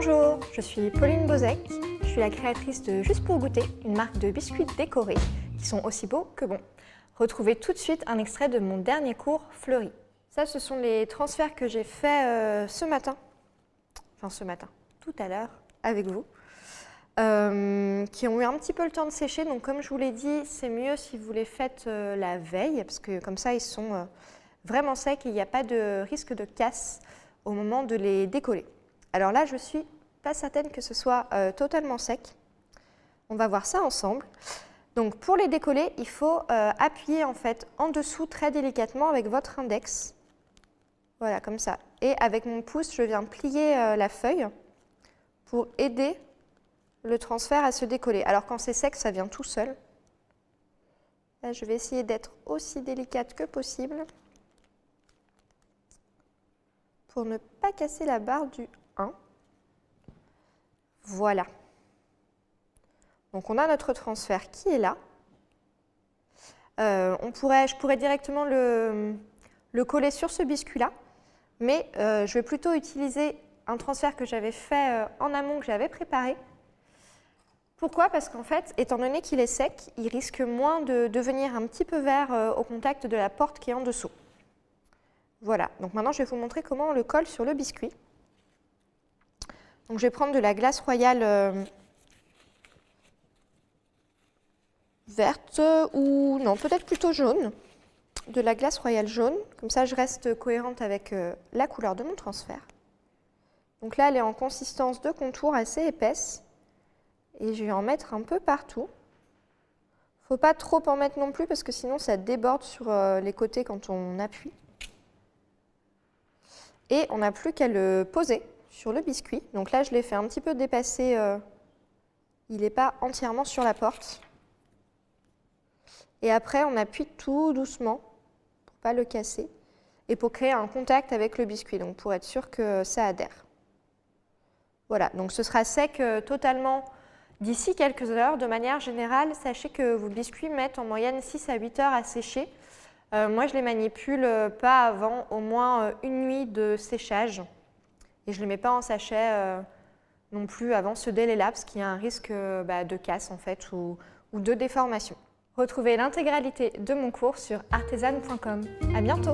Bonjour, je suis Pauline Bozek, je suis la créatrice de Juste pour goûter, une marque de biscuits décorés qui sont aussi beaux que bons. Retrouvez tout de suite un extrait de mon dernier cours Fleury. Ça, ce sont les transferts que j'ai faits ce matin, tout à l'heure, avec vous, qui ont eu un petit peu le temps de sécher. Donc comme je vous l'ai dit, c'est mieux si vous les faites la veille, parce que comme ça, ils sont vraiment secs et il n'y a pas de risque de casse au moment de les décoller. Alors là, je ne suis pas certaine que ce soit totalement sec. On va voir ça ensemble. Donc pour les décoller, il faut appuyer en fait en dessous très délicatement avec votre index. Voilà, comme ça. Et avec mon pouce, je viens plier la feuille pour aider le transfert à se décoller. Alors quand c'est sec, ça vient tout seul. Là, je vais essayer d'être aussi délicate que possible pour ne pas casser la barre du 1. Voilà. Donc on a notre transfert qui est là. Je pourrais directement le coller sur ce biscuit-là, mais je vais plutôt utiliser un transfert que j'avais fait en amont, que j'avais préparé. Pourquoi? Parce qu'en fait, étant donné qu'il est sec, il risque moins de devenir un petit peu vert au contact de la porte qui est en dessous. Voilà, donc maintenant je vais vous montrer comment on le colle sur le biscuit. Donc je vais prendre de la glace royale verte ou non, peut-être plutôt jaune. De la glace royale jaune, comme ça je reste cohérente avec la couleur de mon transfert. Donc là elle est en consistance de contour assez épaisse et je vais en mettre un peu partout. Il ne faut pas trop en mettre non plus parce que sinon ça déborde sur les côtés quand on appuie. Et on n'a plus qu'à le poser sur le biscuit. Donc là je l'ai fait un petit peu dépasser, il n'est pas entièrement sur la porte. Et après on appuie tout doucement pour ne pas le casser et pour créer un contact avec le biscuit, donc pour être sûr que ça adhère. Voilà, donc ce sera sec totalement d'ici quelques heures. De manière générale, sachez que vos biscuits mettent en moyenne 6 à 8 heures à sécher. Moi, je les manipule pas avant au moins une nuit de séchage. Et je ne les mets pas en sachet non plus avant ce délai-là, parce qu'il y a un risque de casse en fait, ou de déformation. Retrouvez l'intégralité de mon cours sur artesane.com. À bientôt!